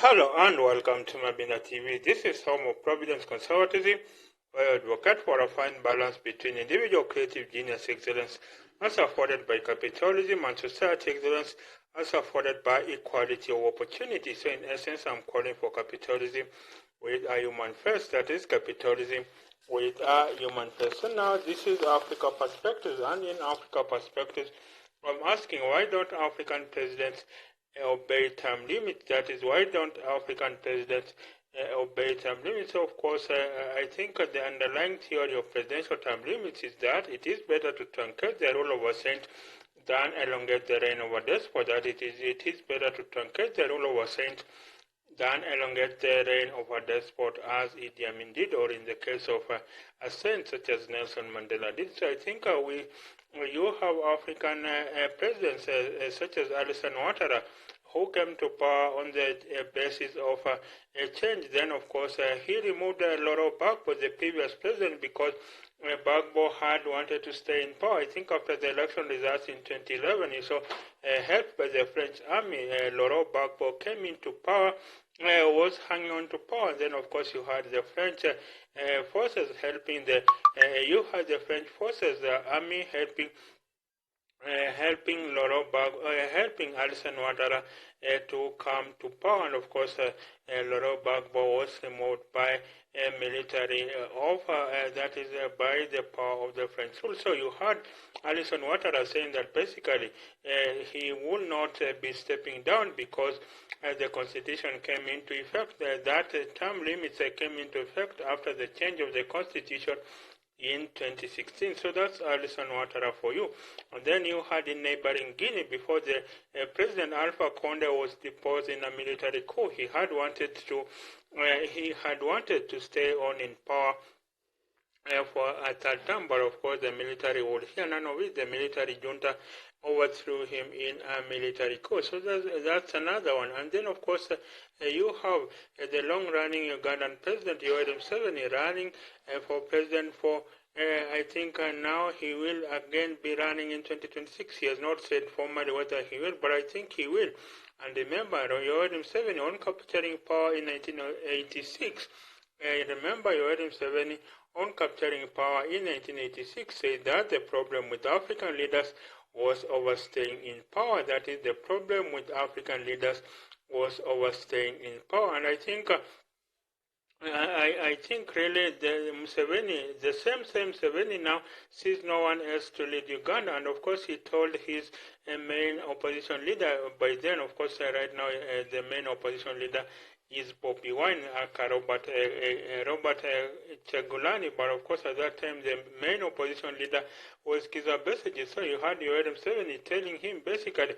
Hello and welcome to Mabina TV. This is home of Providence Conservatism, where I advocate for a fine balance between individual creative genius excellence as afforded by capitalism and society excellence as afforded by equality of opportunity. So in essence, I'm calling for capitalism with a human first, that is capitalism with a human first. So now this is Africa perspectives, and in Africa perspectives, I'm asking why don't African presidents obey term limits? That is, why don't African presidents obey term limits? So of course, I think the underlying theory of presidential term limits is that it is better to truncate the rule of a saint than elongate the reign of a despot. That it is better to truncate the rule of a saint than elongate the reign of a despot, as Idi Amin did, or in the case of a saint such as Nelson Mandela did. So I think you have African presidents such as Alassane Ouattara, who came to power on the basis of a change. Then, of course, he removed Laurent Gbagbo, the previous president, because Gbagbo had wanted to stay in power. I think after the election results in 2011, he saw helped by the French army, Laurent Gbagbo came into power, was hanging on to power. And then, of course, you had the French forces helping you had the French forces, the army helping Laurent Gbagbo, helping Alassane Ouattara to come to power. And of course, Laurent Gbagbo was removed by a military that is by the power of the French rule. So you had Alassane Ouattara saying that basically he will not be stepping down because the constitution came into effect. That term limits came into effect after the change of the constitution in 2016. So that's Alassane Ouattara for you. And then you had in neighboring Guinea, before the President Alpha Conde was deposed in a military coup, he had wanted to stay on in power for a third term, but of course the military would hear none of it. The military junta overthrew him in a military coup. So that's another one. And then, of course, you have the long-running Ugandan president, Yoweri Museveni, running for president for, I think now he will again be running in 2026. He has not said formally whether he will, but I think he will. And remember, Yoweri Museveni, on capturing power in 1986, remember Yoweri Museveni, on capturing power in 1986, said that the problem with African leaders was overstaying in power. That is, the problem with African leaders was overstaying in power. And I think I think really the same Museveni now sees no one else to lead Uganda. And of course, he told his main opposition leader, by then, of course, right now, the main opposition leader is Bobi Wine, Robert Chagulani, but of course at that time the main opposition leader was Kizza Besigye. So you had Yoweri Museveni telling him basically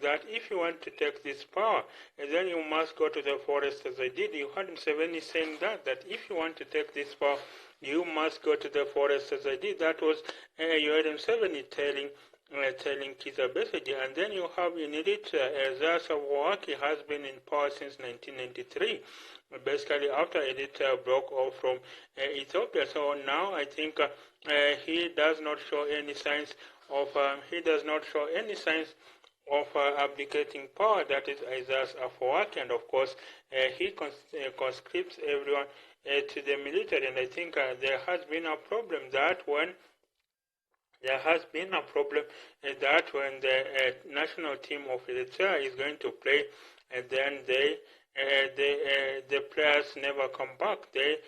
that if you want to take this power, then you must go to the forest as I did. You had Museveni saying that if you want to take this power, you must go to the forest as I did. That was Yoweri Museveni telling Kizza Besigye. And then you have in Eritrea, Ezra Afwerki has been in power since 1993, basically after Eritrea broke off from Ethiopia. So now I think he does not show any signs of abdicating power. That is Ezra Afwerki, and of course he conscripts everyone to the military. And I think there has been a problem that when the national team of Eritrea is going to play, and then the players never come back. They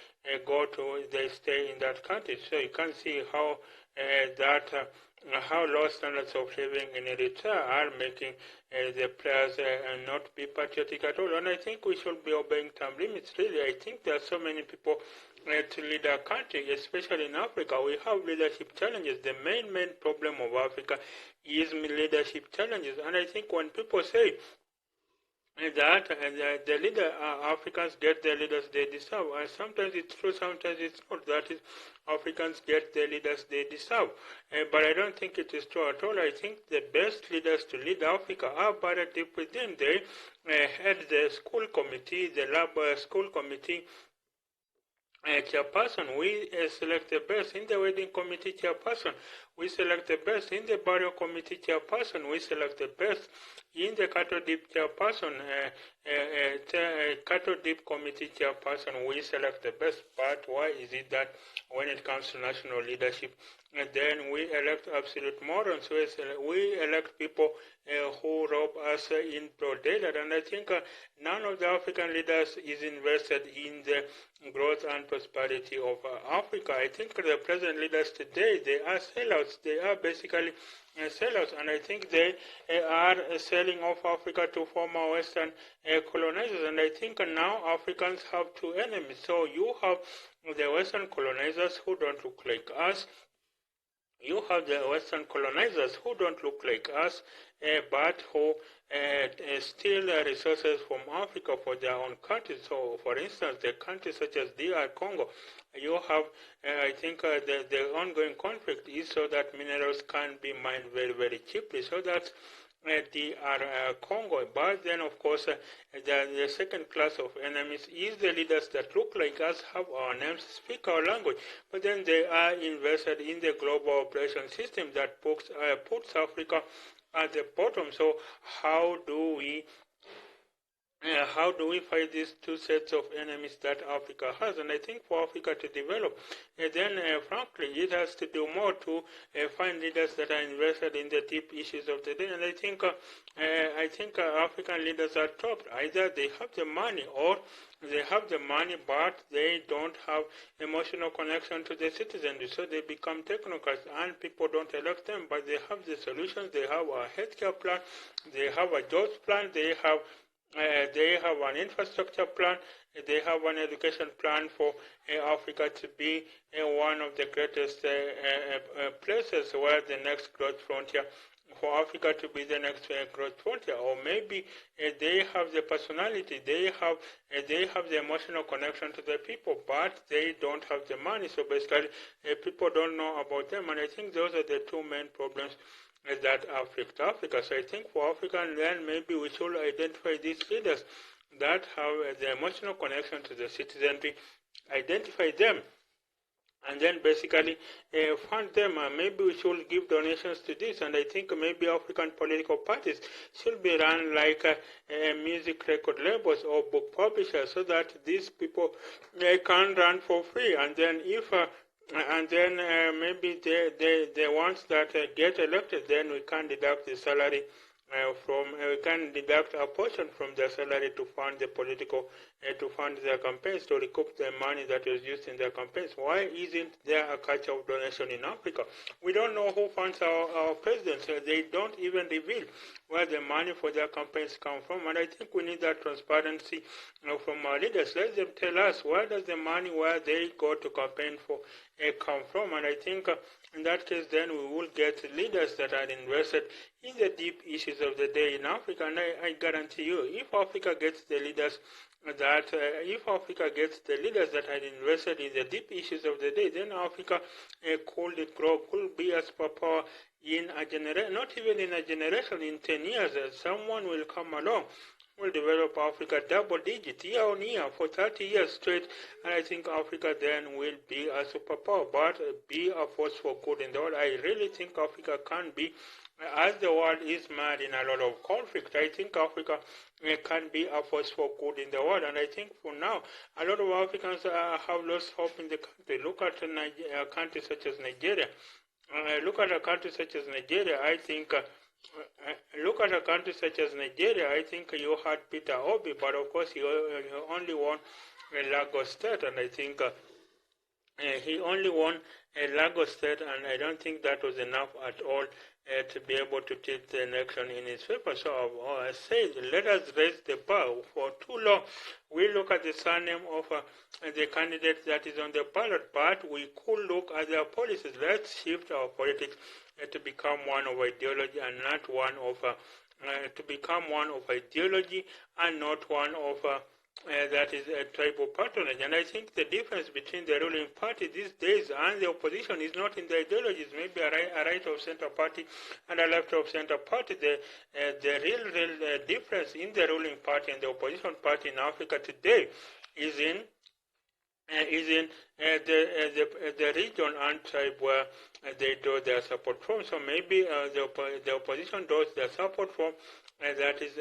stay in that country. So you can see how how low standards of living in Eritrea are making the players not be patriotic at all. And I think we should be obeying term limits. Really, I think there are so many people to lead our country, especially in Africa. We have leadership challenges. The main problem of Africa is leadership challenges. And I think when people say that Africans get the leaders they deserve, and sometimes it's true, sometimes it's not. That is, Africans get the leaders they deserve. But I don't think it is true at all. I think the best leaders to lead Africa are buried deep within. They head the school committee, the lab school committee chairperson. We select the best in the wedding committee chairperson. We select the best in the burial committee chairperson. We select the best in the cattle dip chairperson, cattle dip committee chairperson, we select the best part. Why is it that when it comes to national leadership, then we elect absolute morons? We elect people who rob us in broad daylight. And I think none of the African leaders is invested in the growth and prosperity of Africa. I think the present leaders today, they are sellouts. They are basically sellers, and I think they are selling off Africa to former Western colonizers. And I think now Africans have two enemies. So you have the Western colonizers who don't look like us. You have the Western colonizers who don't look like us, but who steal resources from Africa for their own countries. So, for instance, the countries such as DR Congo, you have, I think, the ongoing conflict is so that minerals can be mined very, very cheaply. So that's DR Congo. But then, of course, the second class of enemies is the leaders that look like us, have our names, speak our language, but then they are invested in the global operation system that puts Africa at the bottom. So how do we fight these two sets of enemies that Africa has? And I think for Africa to develop, then frankly, it has to do more to find leaders that are invested in the deep issues of the day. And I think African leaders are trapped. Either they have the money, or they have the money, but they don't have emotional connection to the citizens. So they become technocrats, and people don't elect them, but they have the solutions. They have a healthcare plan, they have a jobs plan, they have an infrastructure plan, they have an education plan for Africa to be one of the greatest places where the next growth frontier, for Africa to be the next growth frontier. Or maybe they have the personality, they have the emotional connection to the people, but they don't have the money. So basically, people don't know about them. And I think those are the two main problems that affect Africa. So I think for Africa, then maybe we should identify these leaders that have the emotional connection to the citizenry, identify them, and then basically fund them. Maybe we should give donations to this. And I think maybe African political parties should be run like music record labels or book publishers, so that these people can run for free. And then if maybe the ones that get elected, then we can deduct the salary we can deduct a portion from their salary to fund the political, to fund their campaigns, to recoup the money that was used in their campaigns. Why isn't there a culture of donation in Africa? We don't know who funds our presidents. They don't even reveal where the money for their campaigns come from. And I think we need that transparency from our leaders. Let them tell us, where does the money where they go to campaign for come from? And I think in that case, then we will get leaders that are invested in the deep issues of the day in Africa. And I guarantee you, if Africa gets the leaders that are invested in the deep issues of the day, then Africa could grow, could be a superpower in a generation, not even in a generation, in 10 years. Someone will come along, will develop Africa double digit year on year for 30 years straight, and I think Africa then will be a superpower, but be a force for good in the world. I really think Africa can be, as the world is mad in a lot of conflict, I think Africa can be a force for good in the world. And I think for now, a lot of Africans have lost hope in the country. Look at a country such as Nigeria. I think I think you had Peter Obi, but of course he only won Lagos State, and I think he only won Lagos State, and I don't think that was enough at all to be able to tilt the election in his favor. So I say, let us raise the bar. For too long, we look at the surname of the candidate that is on the ballot, but we could look at their policies. Let's shift our politics to become one of ideology and not one of ideology and not one of that is a tribal patronage. And I think the difference between the ruling party these days and the opposition is not in the ideologies. Maybe a right of center party and a left of center party. The real difference in the ruling party and the opposition party in Africa today is in the region and tribe where they draw their support from. So maybe the opposition draws their support from that is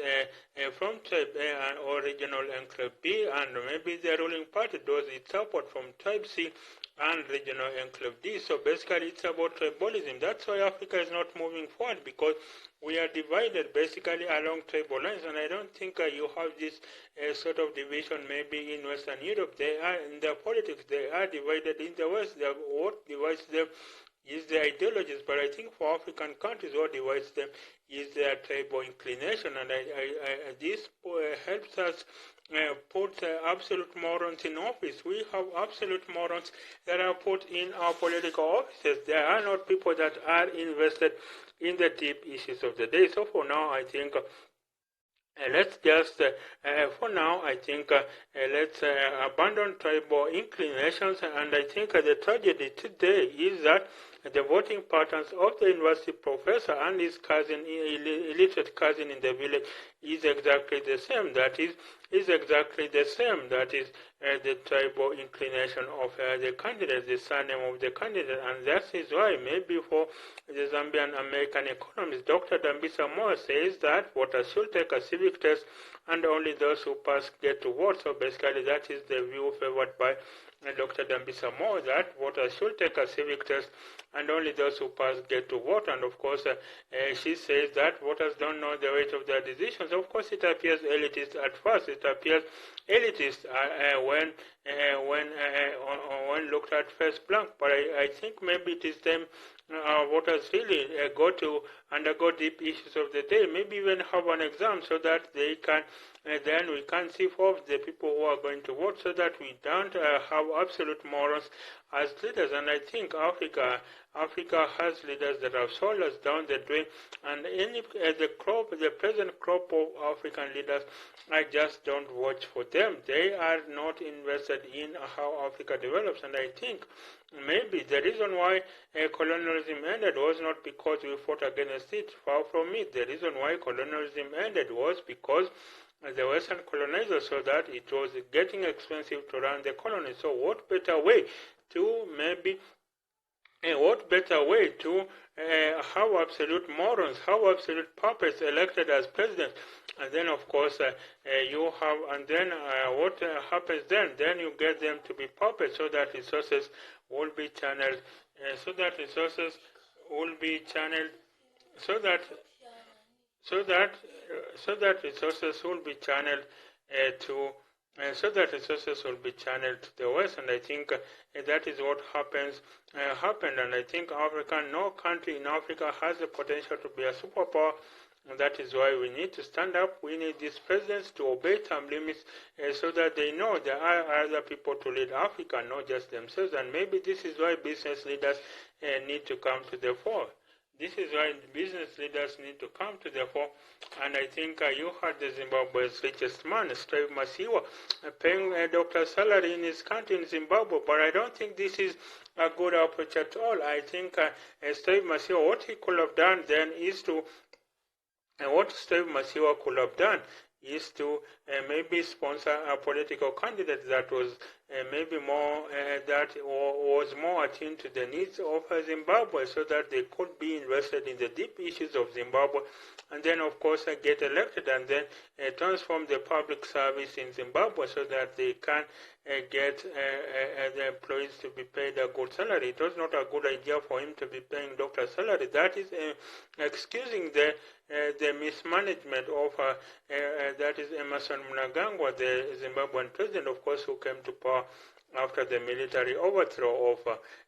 from Tribe A and or regional enclave B, and maybe the ruling party does its support from Tribe C and regional enclave D. So basically it's about tribalism. That's why Africa is not moving forward, because we are divided basically along tribal lines, and I don't think you have this sort of division maybe in Western Europe. They are in their politics, they are divided in the West. What divides them is the ideologies, but I think for African countries, what divides them is their tribal inclination, and this helps us put absolute morons in office. We have absolute morons that are put in our political offices. There are not people that are invested in the deep issues of the day. So for now, I think let's just, for now, I think let's abandon tribal inclinations. And I think the tragedy today is that the voting patterns of the university professor and his cousin, illiterate cousin in the village, is exactly the same. That is exactly the same. That is the tribal inclination of the candidate, the surname of the candidate, and that is why maybe for the Zambian American economist, Dr. Dambisa Moore says that voters should take a civic test and only those who pass get to vote. So basically that is the view favored by Dr. Dambisa Moore, that voters should take a civic test and only those who pass get to vote. And of course, she says that voters don't know the weight of their decisions. Of course, it appears elitist at first. It appears elitist when looked at first blank. But I think maybe it is them voters really go to undergo deep issues of the day, maybe even have an exam so that they can then we can see for the people who are going to vote, so that we don't have absolute morons as leaders. And I think Africa has leaders that have sold us down the drain, and the present crop of African leaders, I just don't watch for them. They are not invested in how Africa develops, and I think maybe the reason why colonialism ended was not because we fought against it. Far from it. The reason why colonialism ended was because the Western colonizers saw that it was getting expensive to run the colony. So what better way to have absolute morons, have absolute puppets elected as president? And then of course you have, and then what happens then? Then you get them to be puppets so that resources will be channeled, so that resources will be channeled to the West. And I think that is what happened. And I think no country in Africa has the potential to be a superpower. And that is why we need to stand up. We need these presidents to obey term limits so that they know there are other people to lead Africa, not just themselves. And maybe this is why business leaders need to come to the fore. This is why business leaders need to come to the fore. And I think you heard the Zimbabwe's richest man, Steve Masiwa, paying a doctor's salary in his country in Zimbabwe. But I don't think this is a good approach at all. I think Steve Masiwa, what he could have done then is to what Steve Masiwa could have done is to maybe sponsor a political candidate that was maybe more was more attuned to the needs of Zimbabwe, so that they could be invested in the deep issues of Zimbabwe, and then of course get elected, and then transform the public service in Zimbabwe so that they can get the employees to be paid a good salary. It was not a good idea for him to be paying doctor's salary. That is excusing the mismanagement of that is Emerson Mnangagwa, the Zimbabwean president, of course, who came to power after the military overthrow of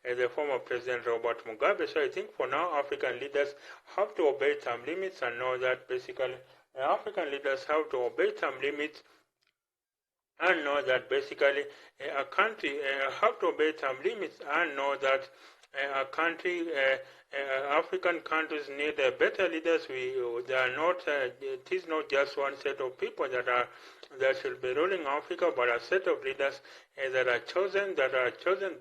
the former President Robert Mugabe. So I think for now, African leaders have to obey term limits and know that basically African leaders have to obey term limits and know that basically a country have to obey term limits and know that a country, African countries need better leaders. They are not. It is not just one set of people that should be ruling Africa, but a set of leaders that are chosen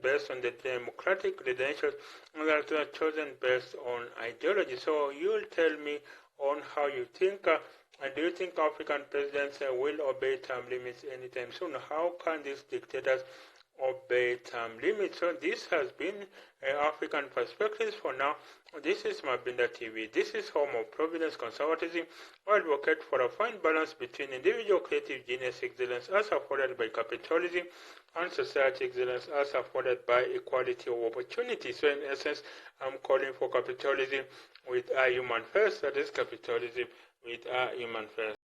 based on the democratic credentials, that are chosen based on ideology. So you will tell me on how you think. Do you think African presidents will obey term limits anytime soon? How can these dictators obey term limits. So this has been African Perspectives for now. This is Mabinda TV. This is home of Providence Conservatism. I advocate for a fine balance between individual creative genius excellence as afforded by capitalism and society excellence as afforded by equality of opportunity. So in essence, I'm calling for capitalism with a human first, that is capitalism with a human first.